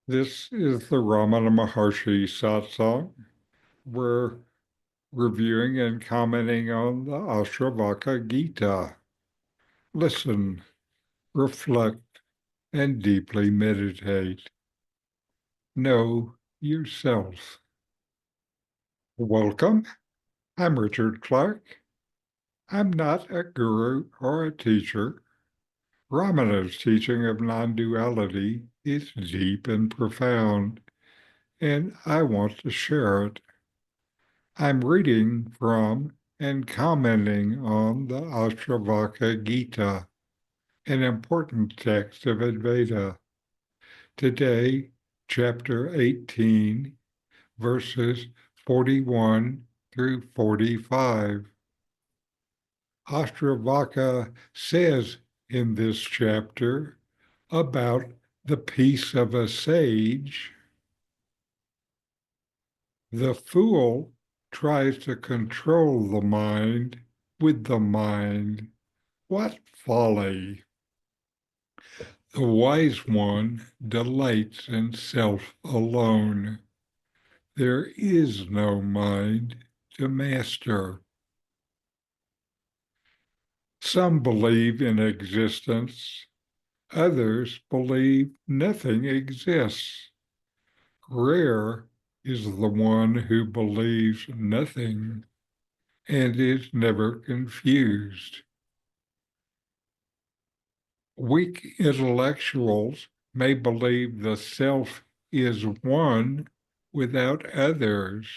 This is the Ramana Maharshi Satsang. We're reviewing and commenting on the Ashtavakra Gita. Listen, reflect, and deeply meditate. Know yourself. Welcome. I'm Richard Clarke. I'm not a guru or a teacher. Ramana's teaching of non-duality is deep and profound, and I want to share it. I'm reading from and commenting on the Ashtavakra Gita, an important text of Advaita. Today, chapter 18, verses 41 through 45. Ashtavakra says in this chapter about the peace of a sage. The fool tries to control the mind with the mind. What folly! The wise one delights in self alone. There is no mind to master. Some believe in existence, others believe nothing exists. Rare is the one who believes nothing and is never confused. Weak intellectuals may believe the self is one without others,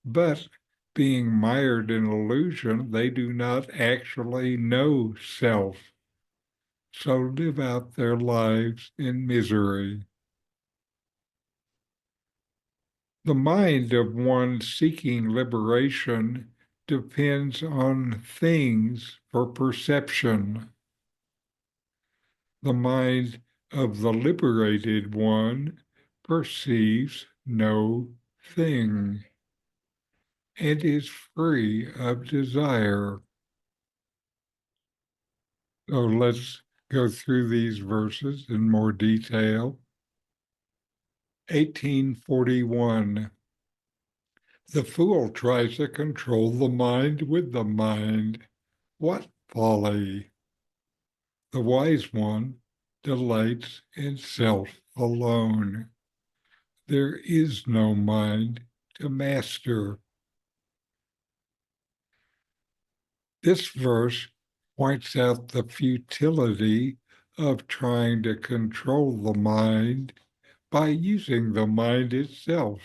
but being mired in illusion, they do not actually know self, so live out their lives in misery. The mind of one seeking liberation depends on things for perception. The mind of the liberated one perceives no thing and is free of desire. So let's go through these verses in more detail. 1841. The fool tries to control the mind with the mind. What folly! The wise one delights in self alone. There is no mind to master. This verse points out the futility of trying to control the mind by using the mind itself,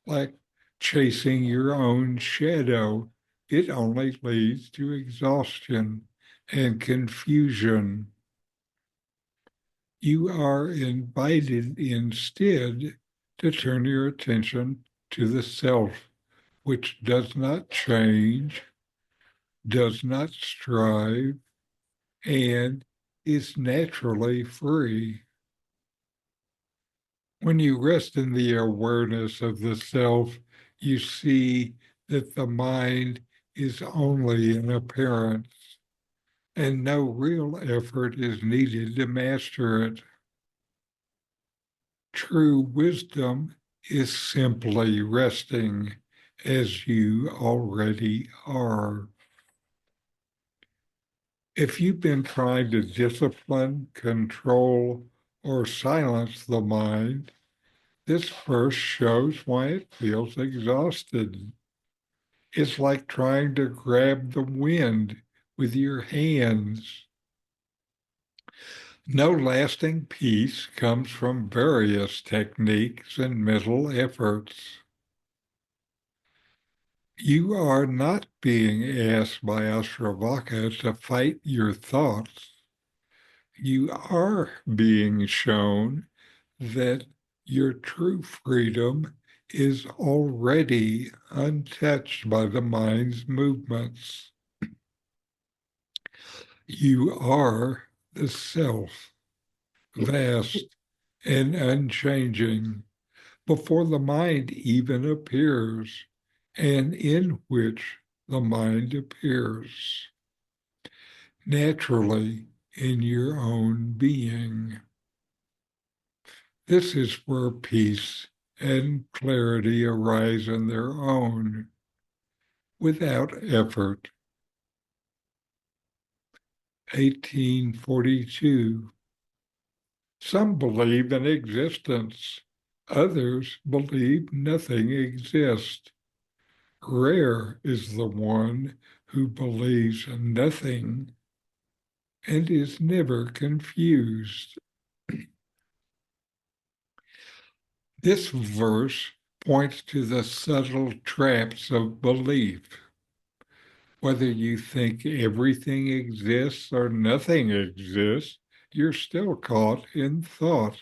like chasing your own shadow. It only leads to exhaustion and confusion. You are invited instead to turn your attention to the self, which does not change, does not strive, and is naturally free. When you rest in the awareness of the self, you see that the mind is only an appearance, and no real effort is needed to master it. True wisdom is simply resting as you already are. If you've been trying to discipline, control, or silence the mind, this verse shows why it feels exhausted. It's like trying to grab the wind with your hands. No lasting peace comes from various techniques and mental efforts. You are not being asked by Ashtavakra to fight your thoughts. You are being shown that your true freedom is already untouched by the mind's movements. You are the self, vast and unchanging, before the mind even appears, and in which the mind appears naturally in your own being. This is where peace and clarity arise on their own, without effort. 1842. Some believe in existence. Others believe nothing exists. Rare is the one who believes nothing and is never confused. This verse points to the subtle traps of belief. Whether you think everything exists or nothing exists, you're still caught in thought.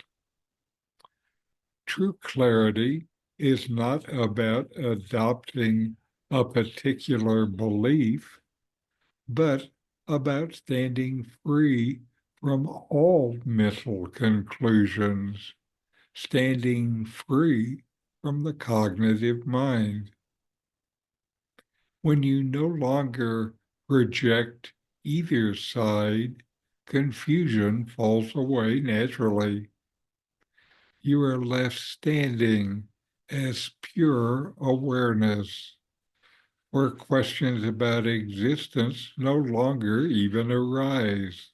True clarity is not about adopting a particular belief, but about standing free from all mental conclusions, standing free from the cognitive mind. When you no longer reject either side, confusion falls away naturally. You are left standing as pure awareness, where questions about existence no longer even arise.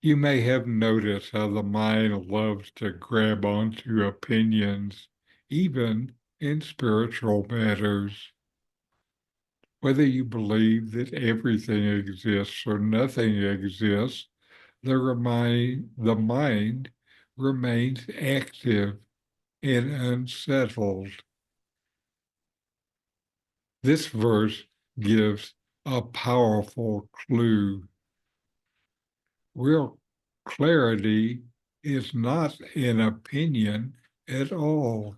You may have noticed how the mind loves to grab onto opinions, even in spiritual matters. Whether you believe that everything exists or nothing exists, the mind remains active and unsettled. This verse gives a powerful clue. Real clarity is not an opinion at all.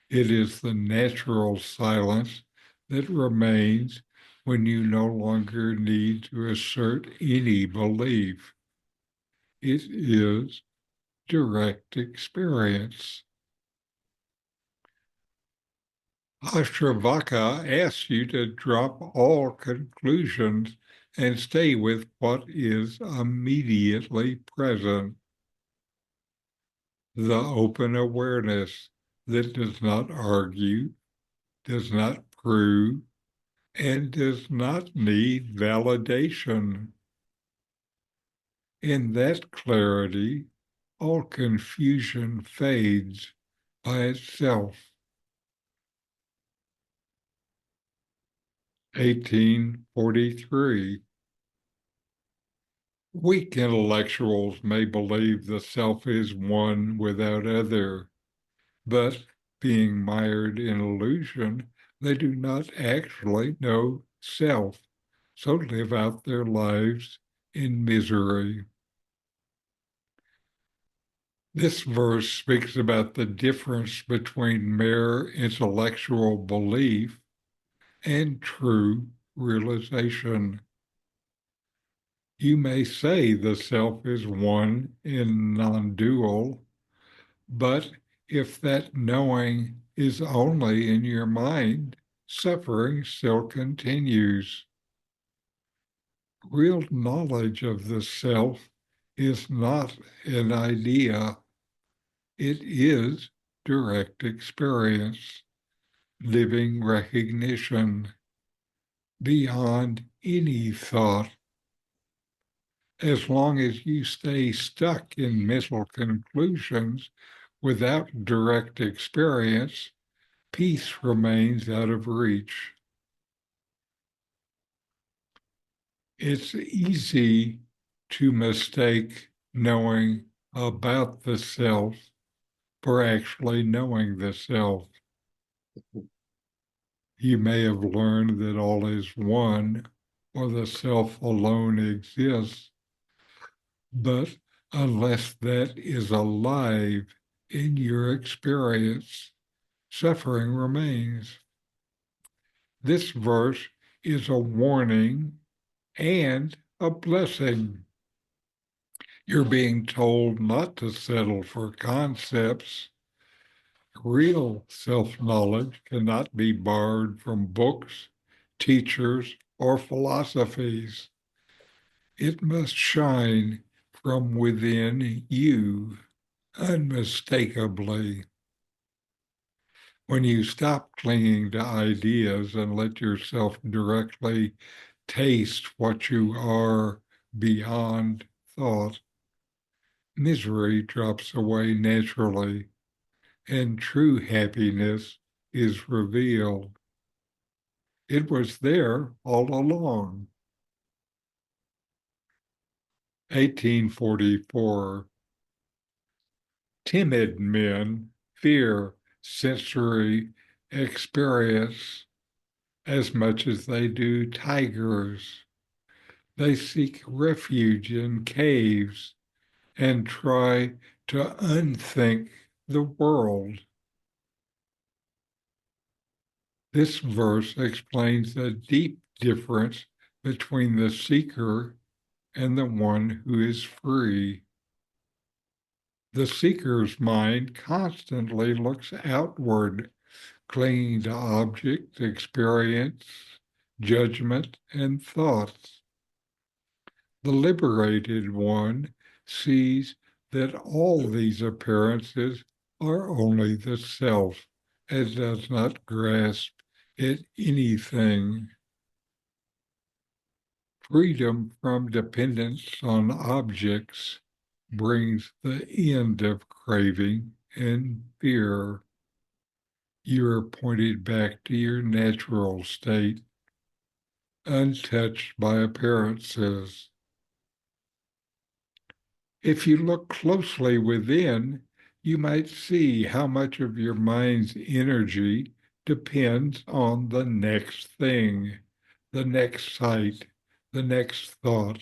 It is the natural silence that remains when you no longer need to assert any belief. It is direct experience. Ashtavakra asks you to drop all conclusions and stay with what is immediately present. The open awareness that does not argue, does not prove, and does not need validation. In that clarity, all confusion fades by itself. 1843. Weak intellectuals may believe the self is one without other, but being mired in illusion, they do not actually know self, so live out their lives in misery. This verse speaks about the difference between mere intellectual belief and true realization. You may say the self is one and non-dual, but if that knowing is only in your mind, suffering still continues. Real knowledge of the self is not an idea. It is direct experience, living recognition, beyond any thought. As long as you stay stuck in mental conclusions without direct experience, peace remains out of reach. It's easy to mistake knowing about the self for actually knowing the self. You may have learned that all is one or the self alone exists, but unless that is alive in your experience, suffering remains. This verse is a warning and a blessing. You're being told not to settle for concepts. Real self-knowledge cannot be borrowed from books, teachers, or philosophies. It must shine from within you unmistakably. When you stop clinging to ideas and let yourself directly taste what you are beyond thought, misery drops away naturally and true happiness is revealed. It was there all along. 1844. Timid men fear sensory experience as much as they do tigers. They seek refuge in caves and try to unthink the world. This verse explains the deep difference between the seeker and the one who is free. The seeker's mind constantly looks outward, clinging to objects, experience, judgment, and thoughts. The liberated one sees that all these appearances are only the self and does not grasp at anything. Freedom from dependence on objects brings the end of craving and fear. You are pointed back to your natural state, untouched by appearances. If you look closely within, you might see how much of your mind's energy depends on the next thing, the next sight, the next thought,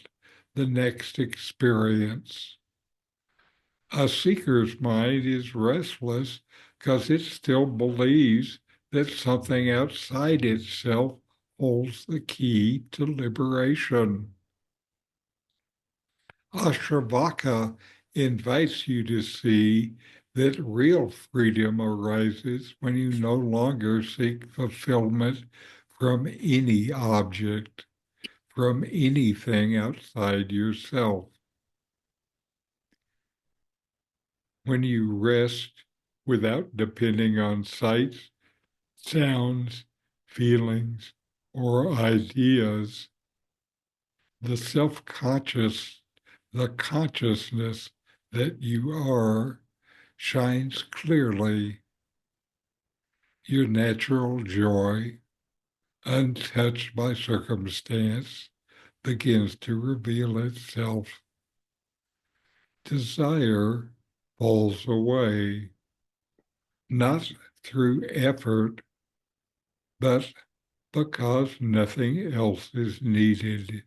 the next experience. A seeker's mind is restless because it still believes that something outside itself holds the key to liberation. Ashtavakra invites you to see that real freedom arises when you no longer seek fulfillment from any object, from anything outside yourself. When you rest without depending on sights, sounds, feelings, or ideas, the the consciousness that you are shines clearly. Your natural joy, untouched by circumstance, begins to reveal itself. Desire falls away, not through effort, but because nothing else is needed.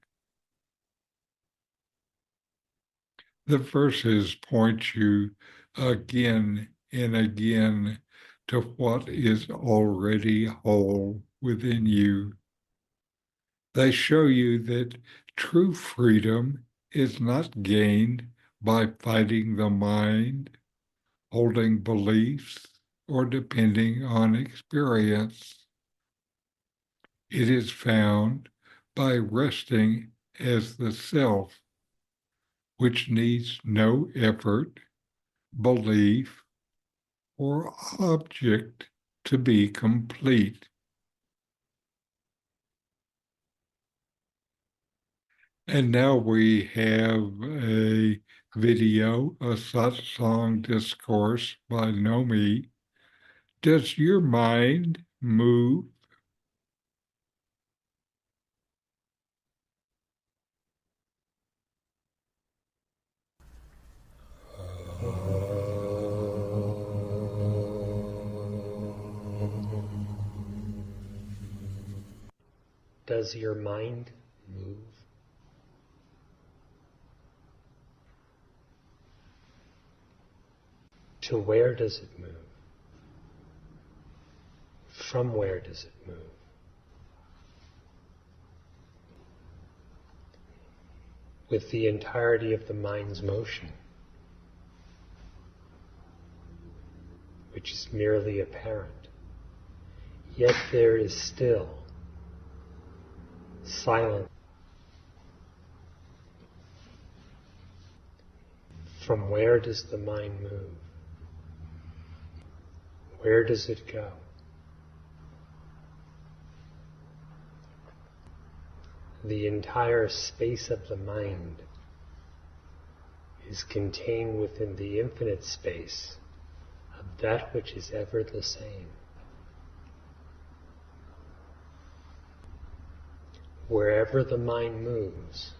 The verses point you again and again to what is already whole within you. They show you that true freedom is not gained by fighting the mind, holding beliefs, or depending on experience. It is found by resting as the self, which needs no effort, belief, or object to be complete. And now we have a video, a satsang discourse by Nome. Does your mind move? Does your mind move? To where does it move? From where does it move? With the entirety of the mind's motion, which is merely apparent, yet there is still silence. From where does the mind move? Where does it go? The entire space of the mind is contained within the infinite space of that which is ever the same. Wherever the mind moves,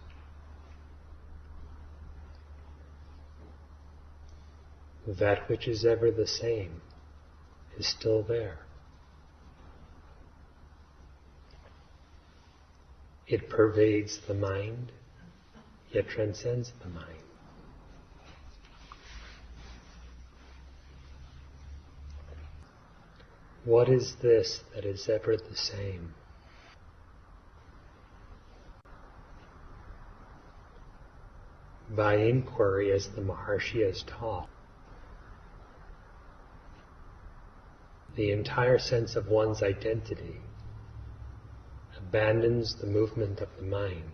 that which is ever the same is still there. It pervades the mind, yet transcends the mind. What is this that is ever the same? By inquiry, as the Maharshi has taught, the entire sense of one's identity abandons the movement of the mind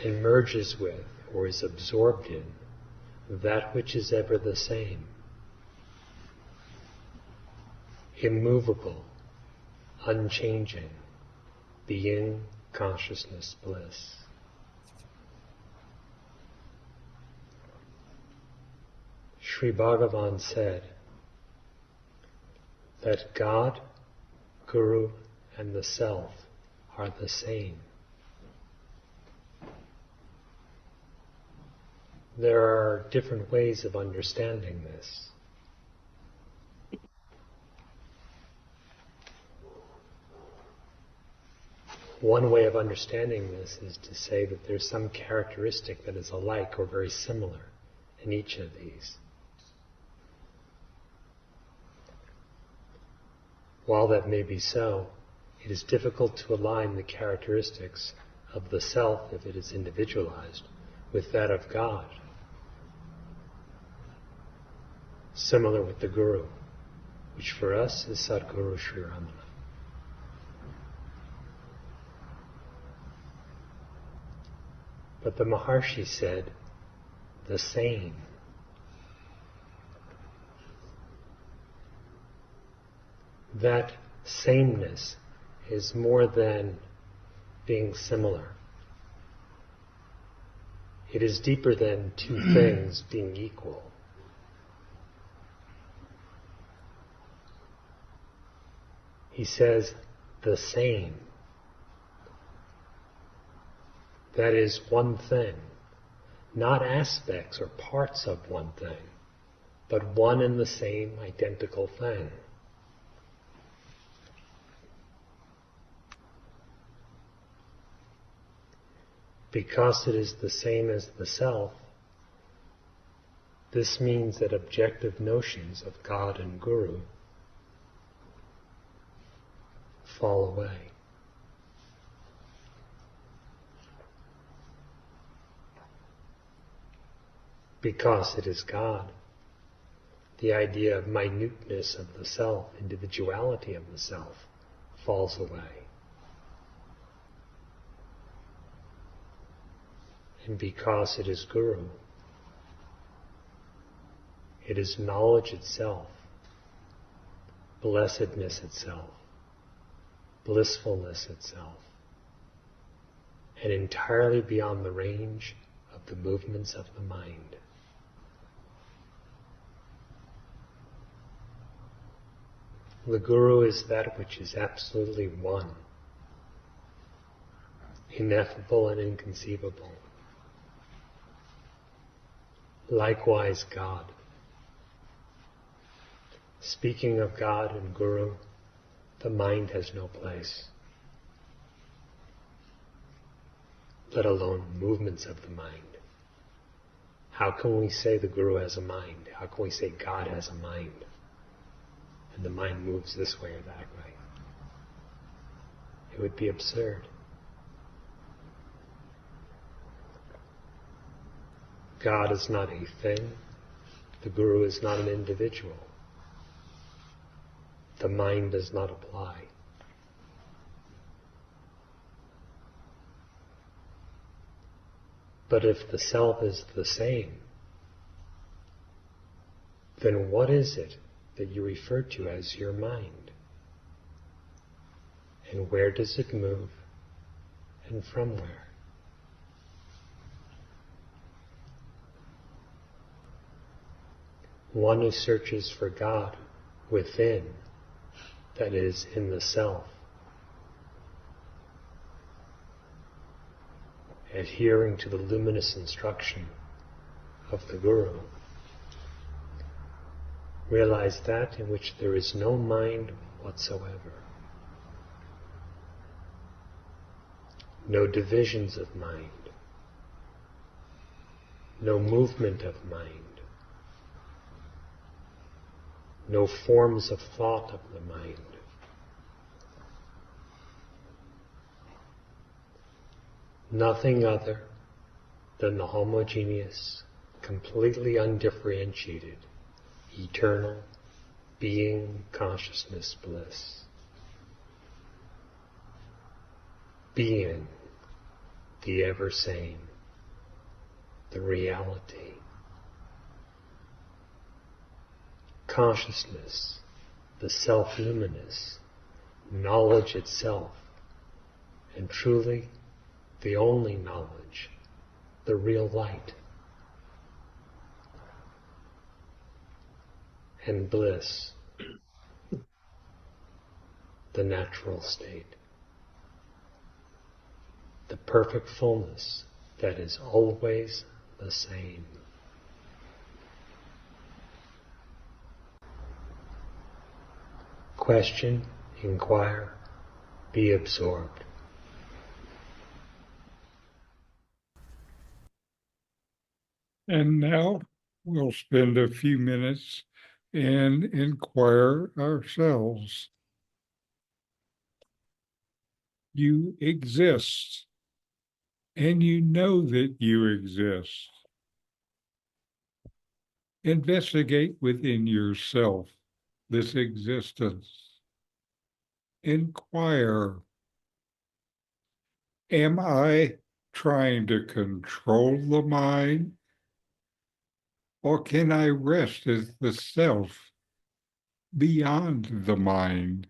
and merges with, or is absorbed in, that which is ever the same, immovable, unchanging, being, consciousness, bliss. Sri Bhagavan said that God, Guru, and the Self are the same. There are different ways of understanding this. One way of understanding this is to say that there's some characteristic that is alike or very similar in each of these. While that may be so, it is difficult to align the characteristics of the self, if it is individualized, with that of God. Similar with the Guru, which for us is Sadguru Sri Ramana. But the Maharshi said, the same. That sameness is more than being similar. It is deeper than two things being equal. He says, the same. That is one thing, not aspects or parts of one thing, but one and the same identical thing. Because it is the same as the self, this means that objective notions of God and Guru fall away. Because it is God, the idea of minuteness of the self, individuality of the self, falls away. And because it is Guru, it is knowledge itself, blessedness itself, blissfulness itself, and entirely beyond the range of the movements of the mind. The Guru is that which is absolutely one, ineffable and inconceivable. Likewise, God. Speaking of God and Guru, the mind has no place, let alone movements of the mind. How can we say the Guru has a mind? How can we say God has a mind? And the mind moves this way or that way. It would be absurd. God is not a thing. The Guru is not an individual. The mind does not apply. But if the self is the same, then what is it that you refer to as your mind? And where does it move, and from where? One who searches for God within, that is, in the self, adhering to the luminous instruction of the Guru, realize that in which there is no mind whatsoever, no divisions of mind, no movement of mind, no forms of thought of the mind. Nothing other than the homogeneous, completely undifferentiated, eternal being, consciousness, bliss. Being, the ever same, the reality. Consciousness, the self-luminous, knowledge itself, and truly the only knowledge, the real light. And bliss, the natural state, the perfect fullness that is always the same. Question, inquire, be absorbed. And now we'll spend a few minutes and inquire ourselves. You exist, and you know that you exist. Investigate within yourself this existence. Inquire, am I trying to control the mind? Or can I rest as the self beyond the mind?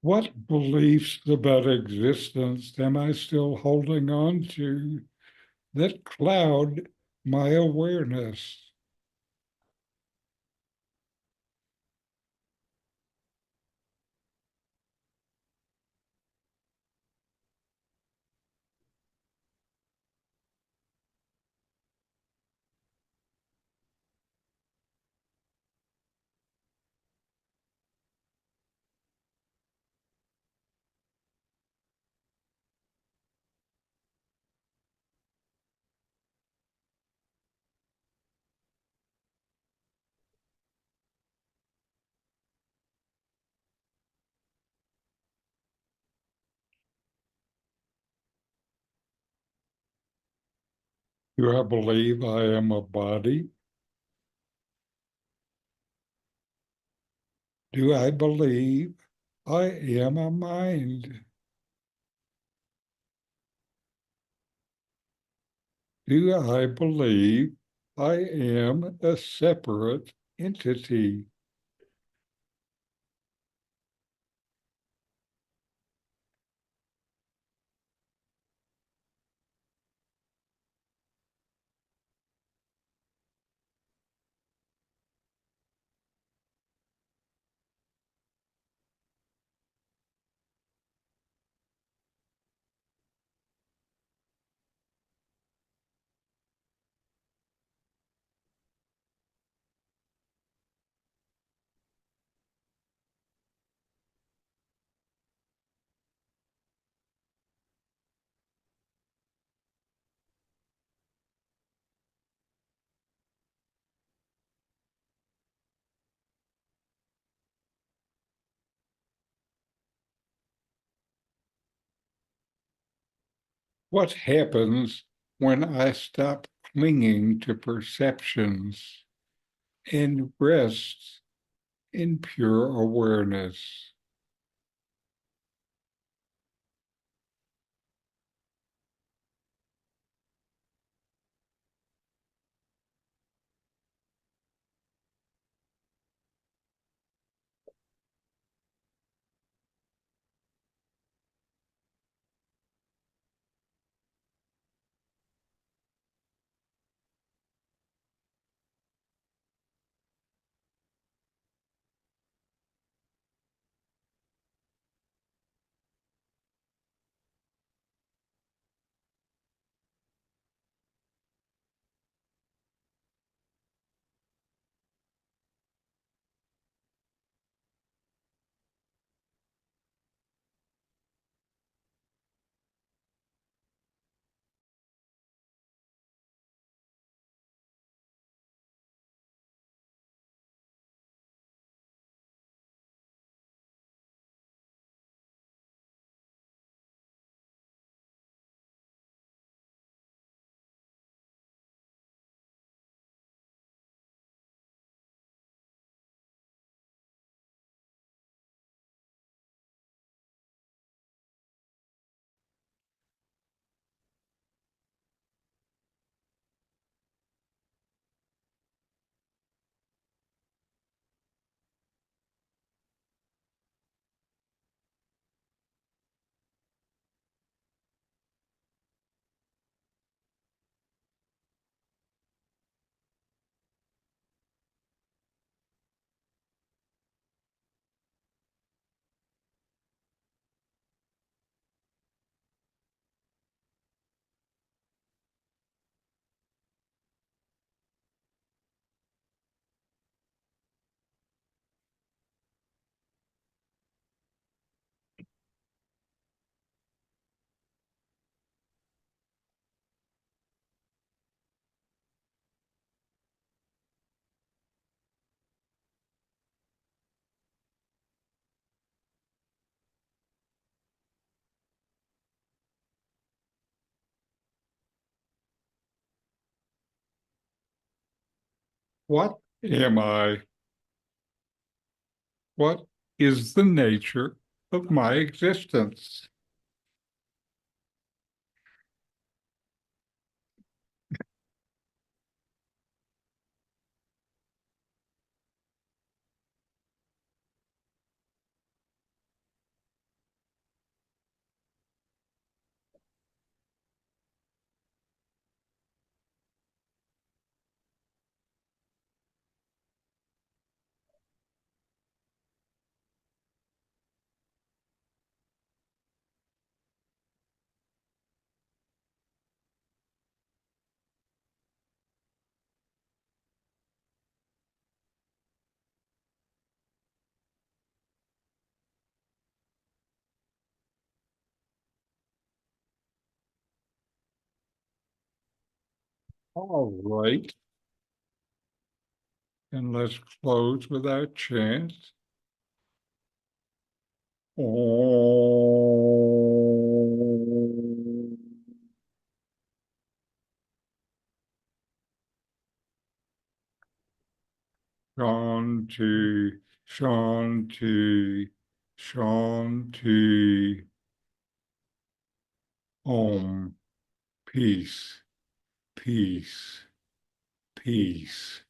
What beliefs about existence am I still holding on to that cloud my awareness? Do I believe I am a body? Do I believe I am a mind? Do I believe I am a separate entity? What happens when I stop clinging to perceptions and rest in pure awareness? What am I? What is the nature of my existence? All right. And let's close with our chant. Om. Shanti, Shanti, Shanti. Om. Peace, peace, peace.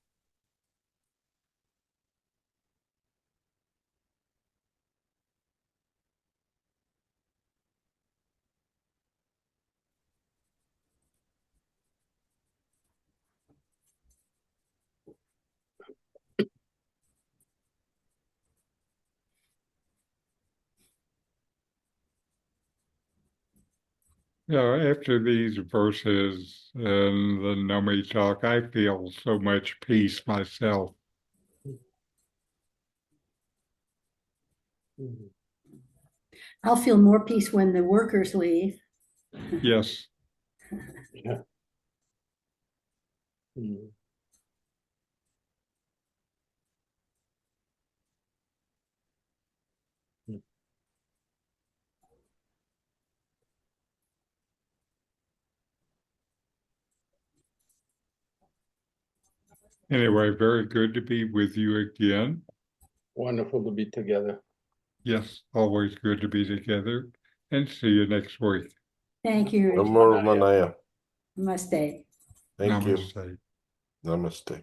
After these verses and the Nome talk, I feel so much peace myself. I'll feel more peace when the workers leave. Yes. Yeah. Mm. Anyway, very good to be with you again. Wonderful to be together. Yes, always good to be together. And see you next week. Thank you. No more Manaya. Namaste. Thank you. Namaste. Namaste.